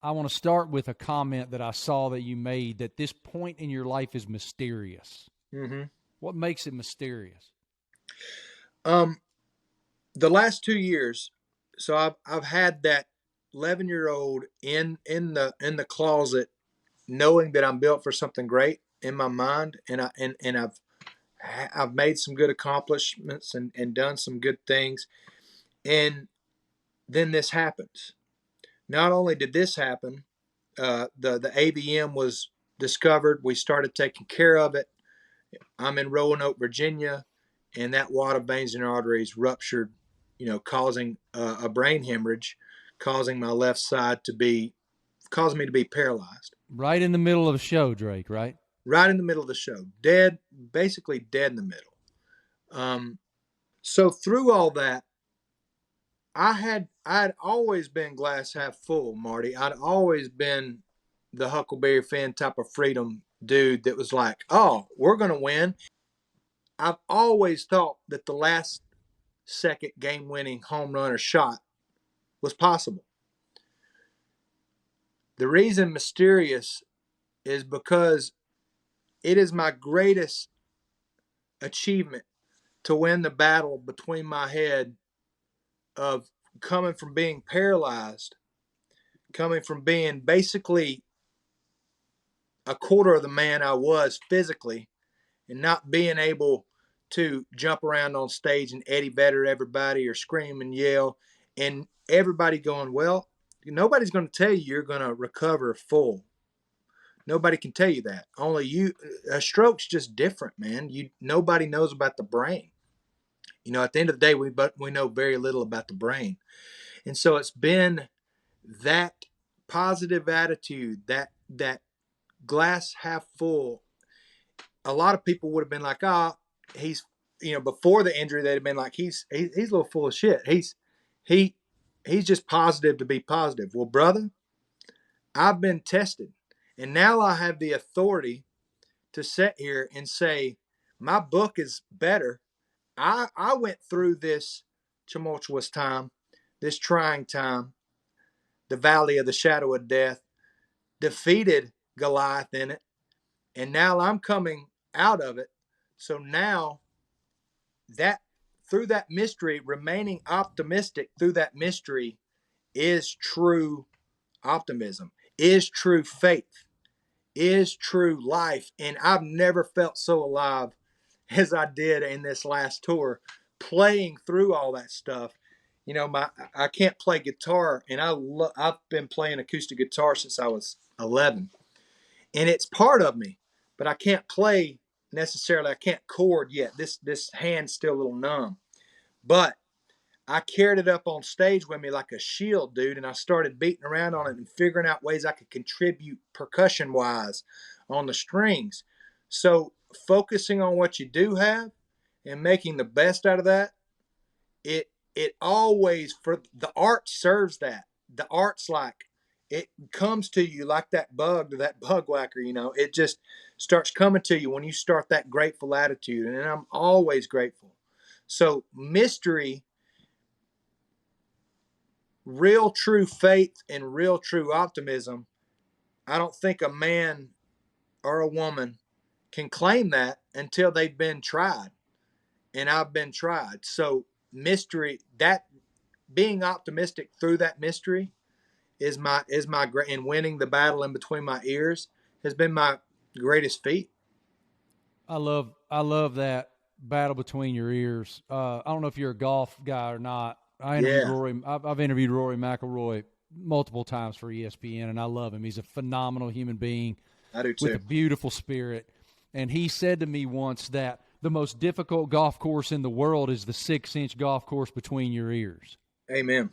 I want to start with a comment that I saw that you made, that this point in your life is mysterious. Mm-hmm. What makes it mysterious? The last 2 years, so I've had that 11-year-old in the closet, knowing that I'm built for something great in my mind, and I've made some good accomplishments and done some good things, and then this happens. Not only did this happen, the AVM was discovered. We started taking care of it. I'm in Roanoke, Virginia, and that wad of veins and arteries ruptured, causing a brain hemorrhage, causing my left side causing me to be paralyzed. Right in the middle of the show, Drake, right? Right in the middle of the show, dead, basically dead in the middle. Um, so through all that, I'd always been glass half full, Marty. I'd always been the Huckleberry Finn type of freedom dude that was like, oh, we're going to win. I've always thought that the last second game winning home run or shot was possible. The reason mysterious is because it is my greatest achievement to win the battle between my head of coming from being paralyzed, coming from being basically a quarter of the man I was physically, and not being able to jump around on stage and Eddie Vedder everybody or scream and yell, and everybody going, well, nobody's going to tell you you're going to recover full. Nobody can tell you that. Only you. A stroke's just different, man. Nobody knows about the brain. At the end of the day, we know very little about the brain, and so it's been that positive attitude, that glass half full. A lot of people would have been like, he's, before the injury, they'd have been like, he's a little full of shit. He's just positive to be positive. Well, brother, I've been tested, and now I have the authority to sit here and say, my book is better. I went through this tumultuous time, this trying time, the valley of the shadow of death, defeated Goliath in it, and now I'm coming out of it. So now that through that mystery, remaining optimistic through that mystery is true optimism, is true faith, is true life. And I've never felt so alive as I did in this last tour, playing through all that stuff. I can't play guitar, and I've been playing acoustic guitar since I was 11, and it's part of me, but I can't play necessarily. I can't chord yet. This hand's still a little numb, but I carried it up on stage with me like a shield, dude, and I started beating around on it and figuring out ways I could contribute percussion-wise on the strings. So focusing on what you do have and making the best out of that, it always, for the art serves that. The art's like, it comes to you like that bug whacker, it just starts coming to you when you start that grateful attitude. And I'm always grateful. So mystery, real true faith and real true optimism, I don't think a man or a woman can claim that until they've been tried. And I've been tried. So mystery, that being optimistic through that mystery is my and winning the battle in between my ears has been my greatest feat. I love that battle between your ears. I don't know if you're a golf guy or not. Yeah, I've interviewed Rory McIlroy multiple times for ESPN, and I love him. He's a phenomenal human being I do with too. a beautiful spirit. And he said to me once that the most difficult golf course in the world is the 6-inch golf course between your ears. Amen.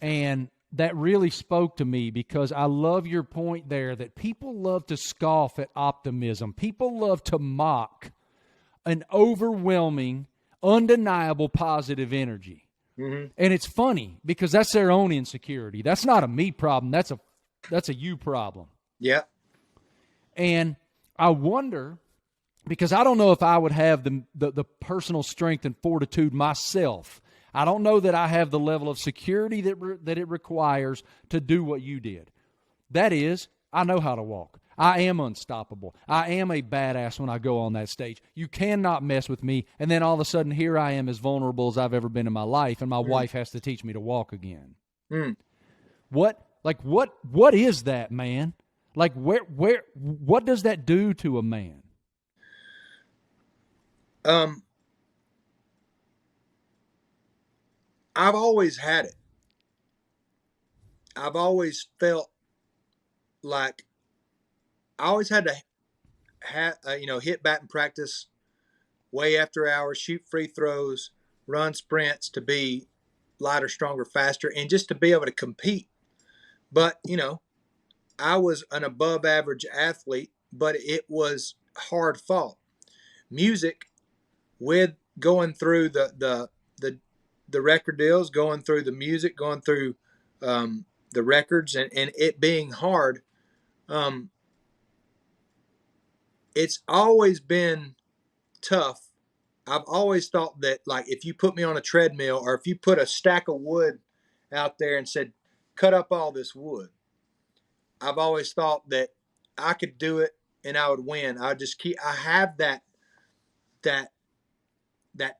And that really spoke to me because I love your point there that people love to scoff at optimism. People love to mock an overwhelming, undeniable positive energy. Mm-hmm. And it's funny because that's their own insecurity. That's not a me problem. That's a you problem. Yeah. And I wonder, because I don't know if I would have the personal strength and fortitude myself. I don't know that I have the level of security that it requires to do what you did. That is, I know how to walk. I am unstoppable. I am a badass when I go on that stage. You cannot mess with me. And then all of a sudden, here I am as vulnerable as I've ever been in my life, and my wife has to teach me to walk again. Mm. What is that, man? Like, what does that do to a man? I've always had it. I've always felt like I always had to hit bat and practice way after hours, shoot free throws, run sprints to be lighter, stronger, faster, and just to be able to compete. But, I was an above average athlete, but it was hard fought. Music, with going through the record deals, going through the music, going through the records, and it being hard, it's always been tough. I've always thought that, like, if you put me on a treadmill or if you put a stack of wood out there and said, cut up all this wood, I've always thought that I could do it and I would win. I have that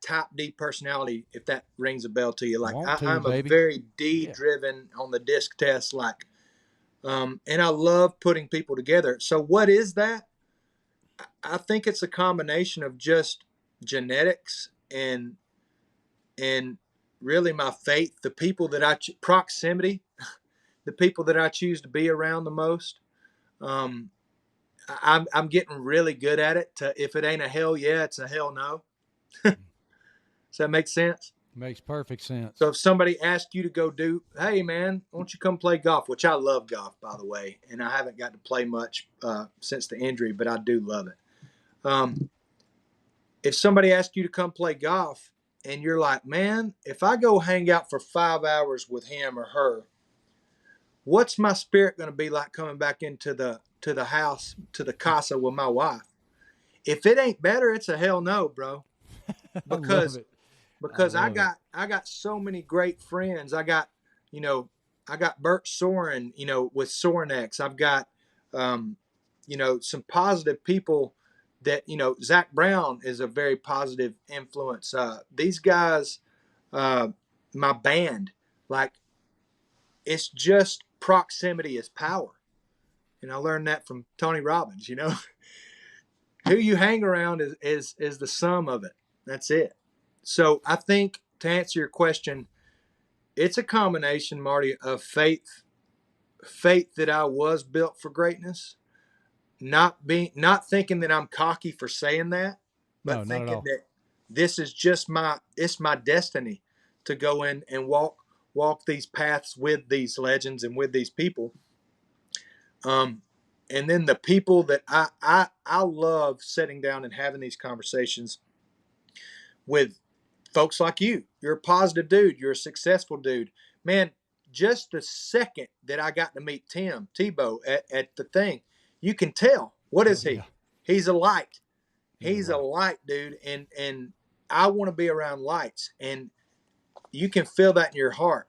type D personality, if that rings a bell to you. Like, I'm a Baby. very D driven on the disc test, like, and I love putting people together. So what is that? I think it's a combination of just genetics and really my faith, the people that proximity, the people that I choose to be around the most. I'm getting really good at it. If it ain't a hell yeah, it's a hell no. Does that make sense? Makes perfect sense. So if somebody asks you to go hey man, why don't you come play golf? Which I love golf, by the way, and I haven't got to play much since the injury, but I do love it. If somebody asks you to come play golf and you're like, man, if I go hang out for 5 hours with him or her, what's my spirit going to be like coming back into the house, to the casa with my wife? If it ain't better, it's a hell no, bro. Because I got so many great friends. I got Bert Soren, with Sorenex. I've got some positive people that, Zach Brown is a very positive influence. These guys, my band, like, it's just proximity is power. And I learned that from Tony Robbins, who you hang around is the sum of it. That's it. So I think, to answer your question, it's a combination, Marty, of faith that I was built for greatness, not thinking that I'm cocky for saying that, but thinking that this is just it's my destiny to go in and walk these paths with these legends and with these people. And then the people that I love sitting down and having these conversations with folks like you. You're a positive dude. You're a successful dude. Man, just the second that I got to meet Tebow at the thing, you can tell. What is he? Yeah. He's a light. He's a light, dude. And I want to be around lights. And you can feel that in your heart.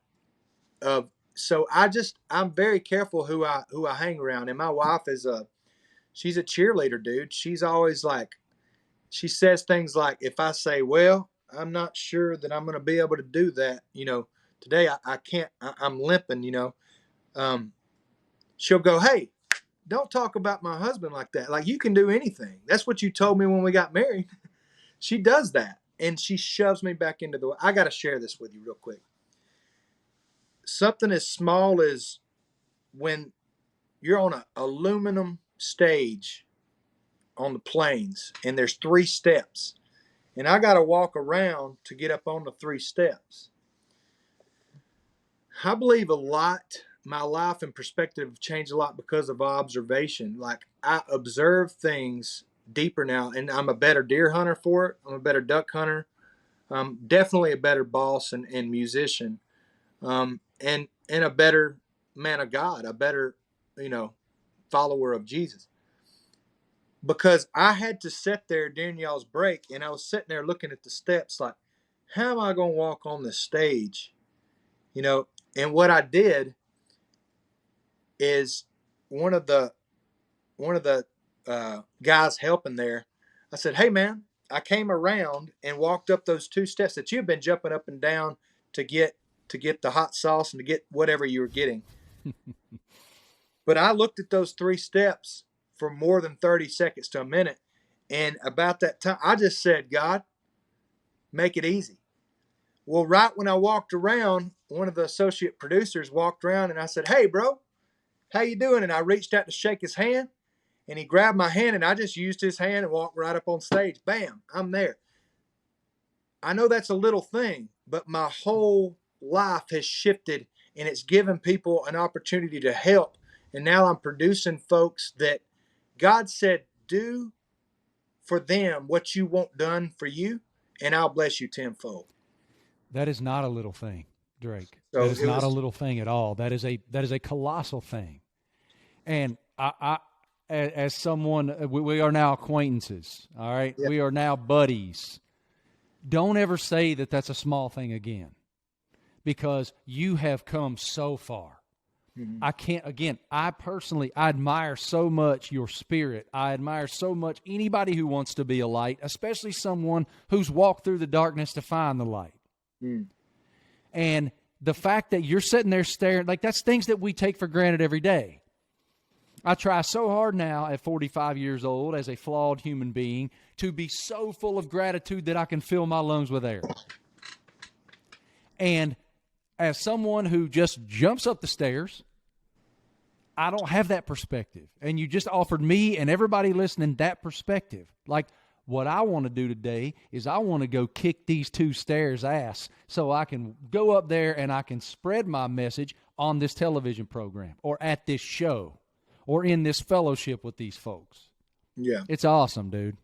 So I'm very careful who I hang around. And my wife she's a cheerleader, dude. She's always like, she says things like, if I say, well, I'm not sure that I'm going to be able to do that, today I can't, I'm limping, she'll go, hey, don't talk about my husband like that. Like, you can do anything. That's what you told me when we got married. She does that. And she shoves me back into I got to share this with you real quick. Something as small as when you're on an aluminum stage on the plains and there's 3 steps. And I got to walk around to get up on the 3 steps. I believe a lot. My life and perspective have changed a lot because of observation. Like, I observe things deeper now, and I'm a better deer hunter for it. I'm a better duck hunter. I'm definitely a better boss and musician, and a better man of God, a better, follower of Jesus. Because I had to sit there during y'all's break, and I was sitting there looking at the steps like, how am I going to walk on the stage? And what I did is one of the guys helping there, I said, "Hey man, I came around and walked up those 2 steps that you've been jumping up and down to get the hot sauce and to get whatever you were getting." But I looked at those 3 steps for more than 30 seconds to a minute. And about that time, I just said, "God, make it easy." Well, right when I walked around, one of the associate producers walked around and I said, "Hey, bro, how you doing?" And I reached out to shake his hand and he grabbed my hand and I just used his hand and walked right up on stage. Bam, I'm there. I know that's a little thing, but my whole life has shifted and it's given people an opportunity to help. And now I'm producing folks that God said, "Do for them what you want done for you, and I'll bless you tenfold." That is not a little thing, Drake. So That is not a little thing at all. That is a colossal thing. And I as someone, we are now acquaintances. All right, yeah. We are now buddies. Don't ever say that that's a small thing again, because you have come so far. Mm-hmm. I personally, I admire so much your spirit. I admire so much anybody who wants to be a light, especially someone who's walked through the darkness to find the light. Mm. And the fact that you're sitting there staring, like, that's things that we take for granted every day. I try so hard now at 45 years old as a flawed human being to be so full of gratitude that I can fill my lungs with air. And as someone who just jumps up the stairs, I don't have that perspective. And you just offered me and everybody listening that perspective. Like, what I want to do today is I want to go kick these 2 stairs ass so I can go up there and I can spread my message on this television program or at this show or in this fellowship with these folks. Yeah. It's awesome, dude.